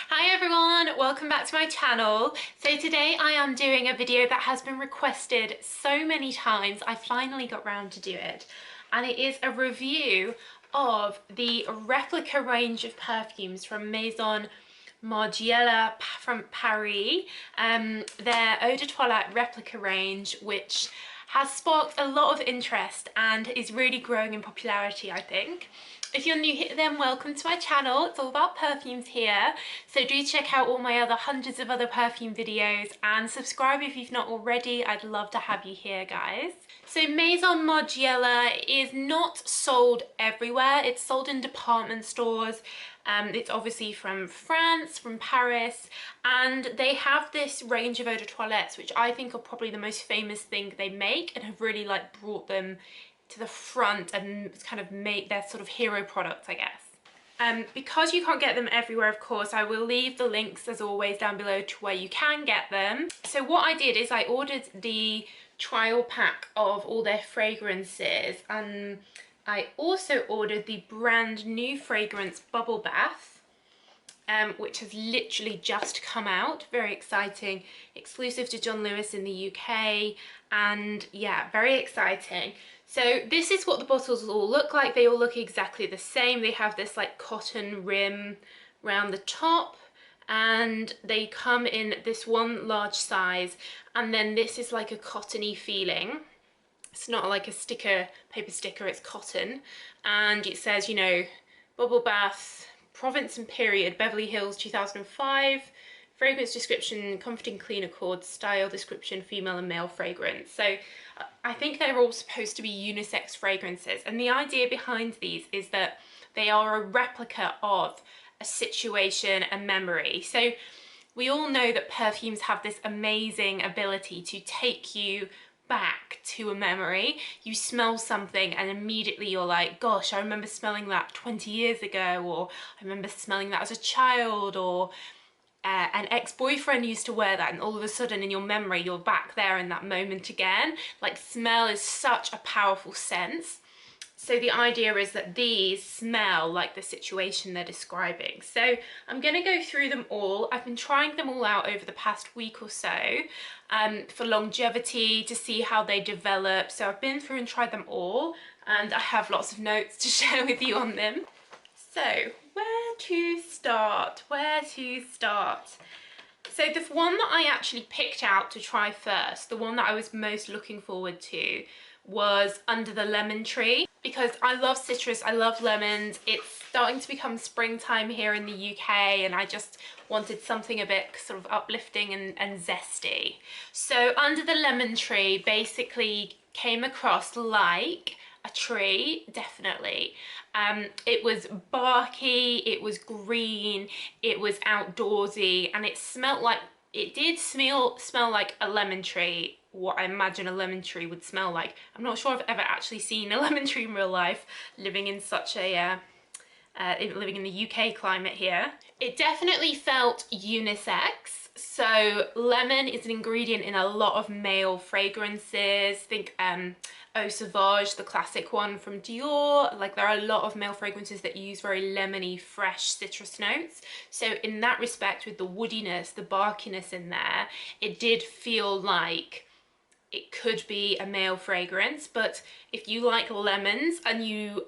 Hi everyone, welcome back to my channel. So today I am doing a video that has been requested so many times. I finally got round to do it, and it is a review of the Replica range of perfumes from Maison Margiela from Paris, their Eau de Toilette Replica range, which has sparked a lot of interest and is really growing in popularity, I think. If you're new here, then welcome to my channel. It's all about perfumes here, so do check out all my other hundreds of other perfume videos and subscribe if you've not already. I'd love to have you here, guys. So Maison Margiela is not sold everywhere. It's sold in department stores. It's obviously from France, from Paris, and they have this range of eau de toilettes, which I think are probably the most famous thing they make and have really like brought them to the front and kind of made their sort of hero products, I guess. Because you can't get them everywhere, of course, I will leave the links as always down below to where you can get them. So what I did is I ordered the trial pack of all their fragrances, and I also ordered the brand new fragrance Bubble Bath, which has literally just come out. Very exciting, exclusive to John Lewis in the UK, and yeah, very exciting. So this is what the bottles all look like. They all look exactly the same. They have this like cotton rim around the top, and they come in this one large size, and then this is like a cottony feeling. It's not like a sticker, paper sticker, it's cotton, and it says, you know, Bubble Bath, Province and Period, Beverly Hills 2005, fragrance description, comforting clean accord, style description, female and male fragrance. So I think they're all supposed to be unisex fragrances, and the idea behind these is that they are a replica of a situation, a memory. So we all know that perfumes have this amazing ability to take you back to a memory. You smell something and immediately you're like, gosh, I remember smelling that 20 years ago, or I remember smelling that as a child, or an ex-boyfriend used to wear that, and all of a sudden in your memory you're back there in that moment again. Like, smell is such a powerful sense. So the idea is that these smell like the situation they're describing. So I'm going to go through them all. I've been trying them all out over the past week or so for longevity, to see how they develop. So I've been through and tried them all, and I have lots of notes to share with you on them. So where to start? Where to start? So the one that I actually picked out to try first, the one that I was most looking forward to, was Under the Lemon Tree, because I love citrus, I love lemons. It's starting to become springtime here in the UK, and I just wanted something a bit sort of uplifting and zesty. So Under the Lemon Tree basically came across like a tree, definitely. It was barky, it was green, it was outdoorsy, and it smelled like, it did smell like a lemon tree, what I imagine a lemon tree would smell like. I'm not sure I've ever actually seen a lemon tree in real life, living in such a living in the UK climate here. It definitely felt unisex. So lemon is an ingredient in a lot of male fragrances. Think Eau Sauvage, the classic one from Dior. Like, there are a lot of male fragrances that use very lemony, fresh citrus notes. So in that respect, with the woodiness, the barkiness in there, it did feel like it could be a male fragrance. But if you like lemons and you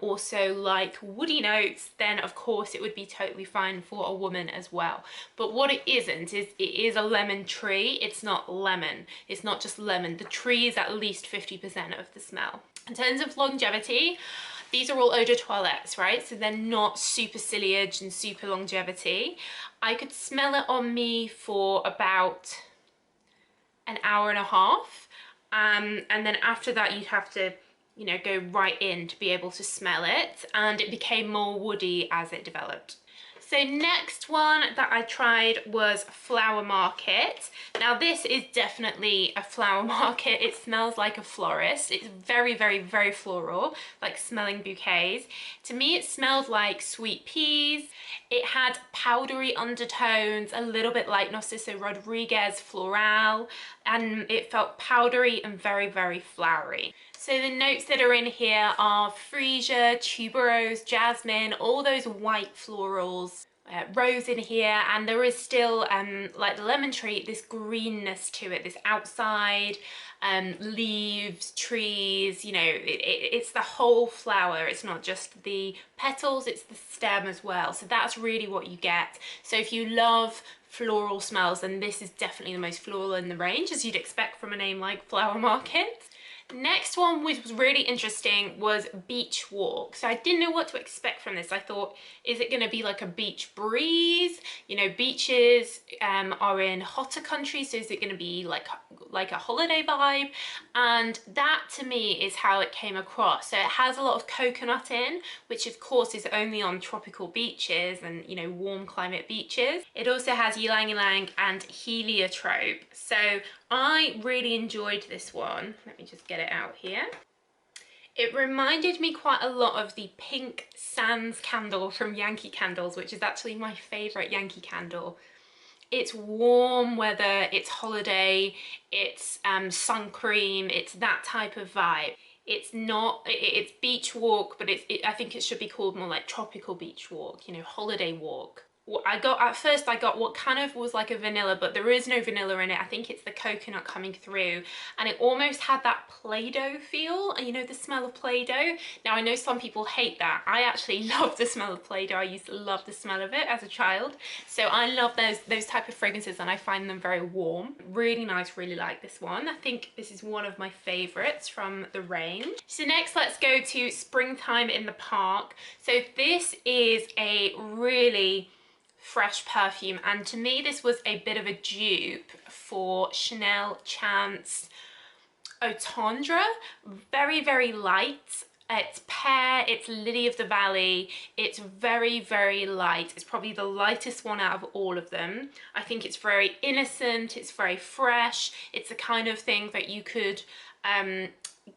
also like woody notes, then of course it would be totally fine for a woman as well. But what it isn't is, it is a lemon tree. It's not lemon. It's not just lemon. The tree is at least 50% of the smell. In terms of longevity, these are all eau de toilettes, right? So they're not super sillage and super longevity. I could smell it on me for about an hour and a half, and then after that you'd have to, you know, go right in to be able to smell it, and it became more woody as it developed. So next one that I tried was Flower Market. Now this is definitely a flower market. It smells like a florist. It's very, very, very floral, like smelling bouquets. To me it smelled like sweet peas. It had powdery undertones, a little bit like Narciso Rodriguez Floral, and it felt powdery and very, very flowery. So the notes that are in here are freesia, tuberose, jasmine, all those white florals. Rose in here, and there is still like the lemon tree, this greenness to it, this outside leaves, trees, you know, it's the whole flower. It's not just the petals, it's the stem as well. So that's really what you get. So if you love floral smells, then this is definitely the most floral in the range, as you'd expect from a name like Flower Market. Next one, which was really interesting, was Beach Walk. So I didn't know what to expect from this. I thought, is it going to be like a beach breeze? You know, beaches are in hotter countries, so is it going to be like a holiday vibe? And that to me is how it came across. So it has a lot of coconut in, which of course is only on tropical beaches and, you know, warm climate beaches. It also has ylang ylang and heliotrope. So I really enjoyed this one. Let me just get it out here. It reminded me quite a lot of the Pink Sands candle from Yankee Candles, which is actually my favourite Yankee candle. It's warm weather, it's holiday, it's sun cream, it's that type of vibe. It's not, it's beach walk, but I think it should be called more like tropical beach walk, you know, holiday walk. At first I got what kind of was like a vanilla, but there is no vanilla in it. I think it's the coconut coming through, and it almost had that Play-Doh feel, and you know, the smell of Play-Doh. Now I know some people hate that. I actually love the smell of Play-Doh. I used to love the smell of it as a child. So I love those type of fragrances, and I find them very warm. Really nice, really like this one. I think this is one of my favorites from the range. So next let's go to Springtime in the Park. So this is a really fresh perfume, and to me this was a bit of a dupe for Chanel Chance Eau Tendre. Very, very light. It's pear, it's Lily of the Valley. It's very, very light. It's probably the lightest one out of all of them. I think it's very innocent, it's very fresh. It's the kind of thing that you could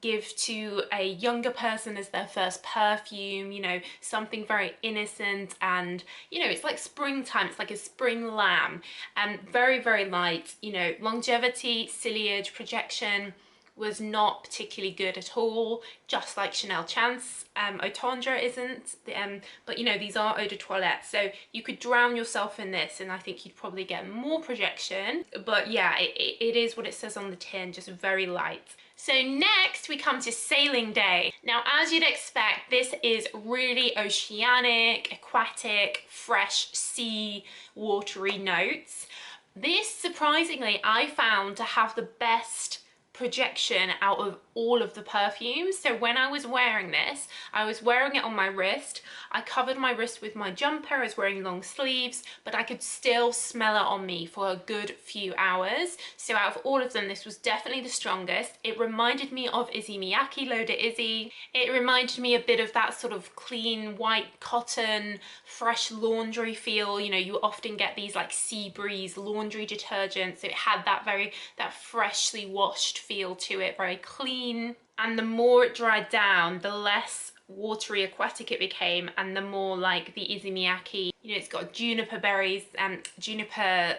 give to a younger person as their first perfume, you know, something very innocent, and you know, it's like springtime, it's like a spring lamb, and very, very light. You know, longevity, ciliage, projection was not particularly good at all, just like Chanel Chance Eau Tendre isn't, but you know, these are eau de toilette, so you could drown yourself in this and I think you'd probably get more projection. But yeah, it is what it says on the tin, just very light. So next we come to Sailing Day. Now, as you'd expect, this is really oceanic, aquatic, fresh sea, watery notes. This, surprisingly, I found to have the best projection out of all of the perfumes. So when I was wearing this, I was wearing it on my wrist. I covered my wrist with my jumper. I was wearing long sleeves, but I could still smell it on me for a good few hours. So out of all of them, this was definitely the strongest. It reminded me of Issey Miyake L'Eau d'Issey. It reminded me a bit of that sort of clean white cotton, fresh laundry feel. You know, you often get these like sea breeze laundry detergents. So it had that freshly washed feel to it, very clean. And the more it dried down, the less watery aquatic it became, and the more like the Issey Miyake. You know, it's got juniper berries and juniper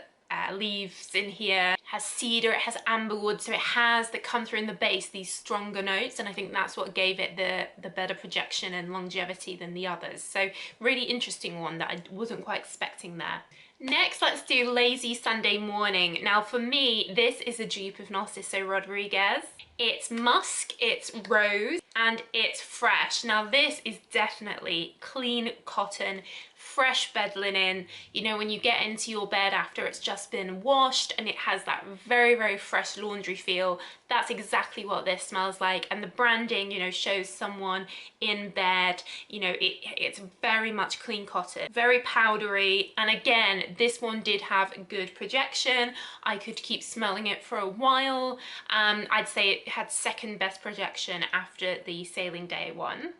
leaves in here. It has cedar, it has amberwood, so it has, that come through in the base, these stronger notes, and I think that's what gave it the better projection and longevity than the others. So really interesting one that I wasn't quite expecting there. Next, let's do Lazy Sunday Morning. Now for me, this is a dupe of Narciso Rodriguez. It's musk, it's rose, and it's fresh. Now this is definitely clean cotton, fresh bed linen. You know, when you get into your bed after it's just been washed and it has that very, very fresh laundry feel, that's exactly what this smells like. And the branding, you know, shows someone in bed. You know, it's very much clean cotton, very powdery. And again, this one did have good projection. I could keep smelling it for a while. I'd say it had second best projection after the Sailing Day one.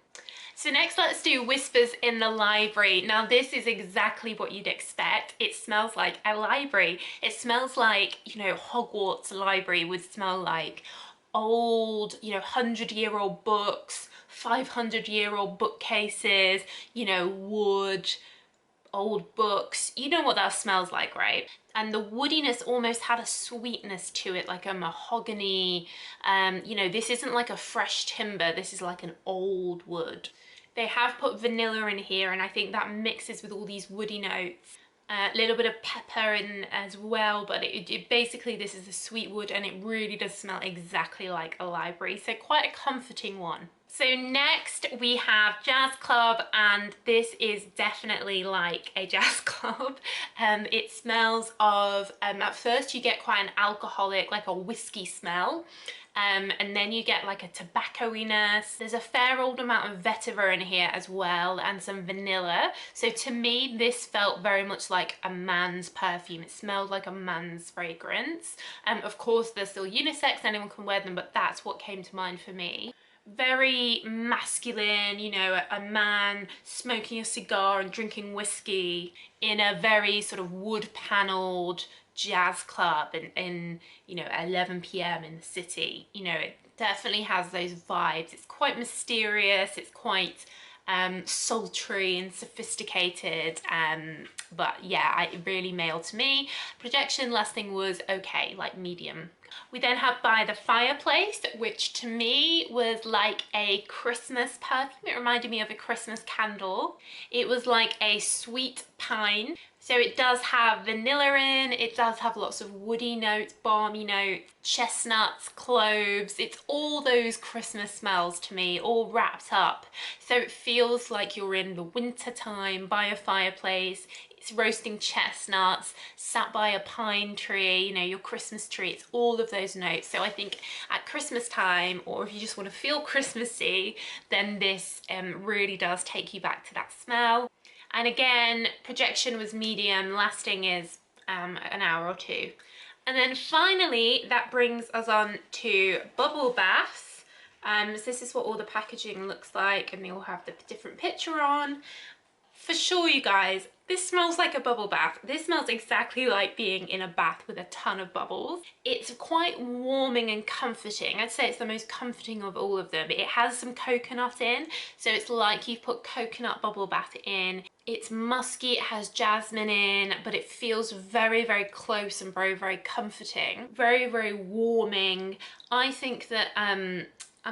So next, let's do Whispers in the Library. Now this is exactly what you'd expect. It smells like a library. It smells like, you know, Hogwarts library would smell like. Old, you know, 100-year-old books, 500-year-old bookcases, you know, wood, old books. You know what that smells like, right? And the woodiness almost had a sweetness to it, like a mahogany. You know, this isn't like a fresh timber, this is like an old wood. They have put vanilla in here, and I think that mixes with all these woody notes. A little bit of pepper in as well, but it basically, this is a sweet wood, and it really does smell exactly like a library, so quite a comforting one. So next we have Jazz Club, and this is definitely like a jazz club. It smells of, at first you get quite an alcoholic, like a whiskey smell. And then you get like a tobacco-iness. There's a fair old amount of vetiver in here as well, and some vanilla. So to me, this felt very much like a man's perfume. It smelled like a man's fragrance. Of course, they're still unisex, anyone can wear them, but that's what came to mind for me. Very masculine, you know, a man smoking a cigar and drinking whiskey in a very sort of wood-panelled jazz club in you know, 11 p.m. in the city. You know, it definitely has those vibes. It's quite mysterious, it's quite sultry and sophisticated, but yeah, it really mailed to me. Projection, last thing was okay, like medium. We then have By the Fireplace, which to me was like a Christmas perfume. It reminded me of a Christmas candle. It was like a sweet pine. So it does have vanilla in, it does have lots of woody notes, balmy notes, chestnuts, cloves. It's all those Christmas smells to me, all wrapped up. So it feels like you're in the winter time by a fireplace. It's roasting chestnuts, sat by a pine tree, you know, your Christmas tree. It's all of those notes. So I think at Christmas time, or if you just want to feel Christmassy, then this really does take you back to that smell. And again, projection was medium, lasting is an hour or two. And then finally, that brings us on to bubble baths. So this is what all the packaging looks like, and they all have the different picture on. For sure, you guys, this smells like a bubble bath. This smells exactly like being in a bath with a ton of bubbles. It's quite warming and comforting. I'd say it's the most comforting of all of them. It has some coconut in, so it's like you've put coconut bubble bath in. It's musky, it has jasmine in, but it feels very, very close and very, very comforting. Very, very warming. I think that I'm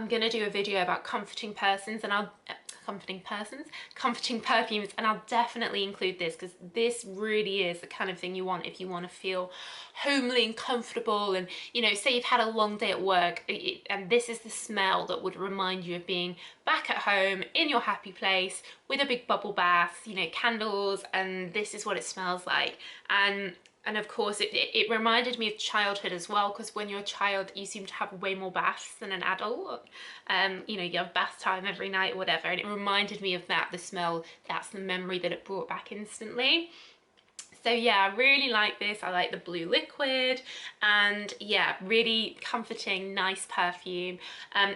gonna do a video about comforting perfumes, and and I'll definitely include this, because this really is the kind of thing you want if you want to feel homely and comfortable. And you know, say you've had a long day at work, and this is the smell that would remind you of being back at home in your happy place with a big bubble bath, you know, candles, and this is what it smells like. And of course, it reminded me of childhood as well, because when you're a child, you seem to have way more baths than an adult. You know, you have bath time every night or whatever, and it reminded me of that, the smell. That's the memory that it brought back instantly. So yeah, I really like this. I like the blue liquid, and yeah, really comforting, nice perfume.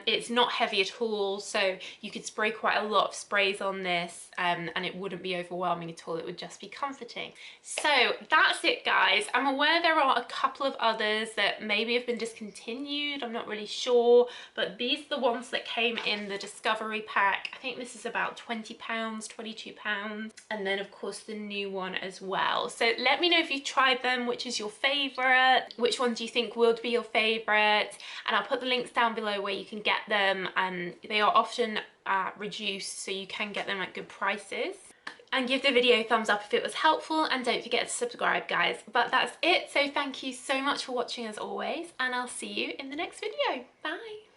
It's not heavy at all, so you could spray quite a lot of sprays on this, and it wouldn't be overwhelming at all. It would just be comforting. So that's it, guys. I'm aware there are a couple of others that maybe have been discontinued. I'm not really sure, but these are the ones that came in the discovery pack. I think this is about £20, £22, and then of course the new one as well. So let me know if you've tried them, which is your favourite, which one do you think would be your favourite, and I'll put the links down below where you can get them. They are often reduced, so you can get them at good prices. And give the video a thumbs up if it was helpful, and don't forget to subscribe, guys. But that's it, so thank you so much for watching as always, and I'll see you in the next video. Bye!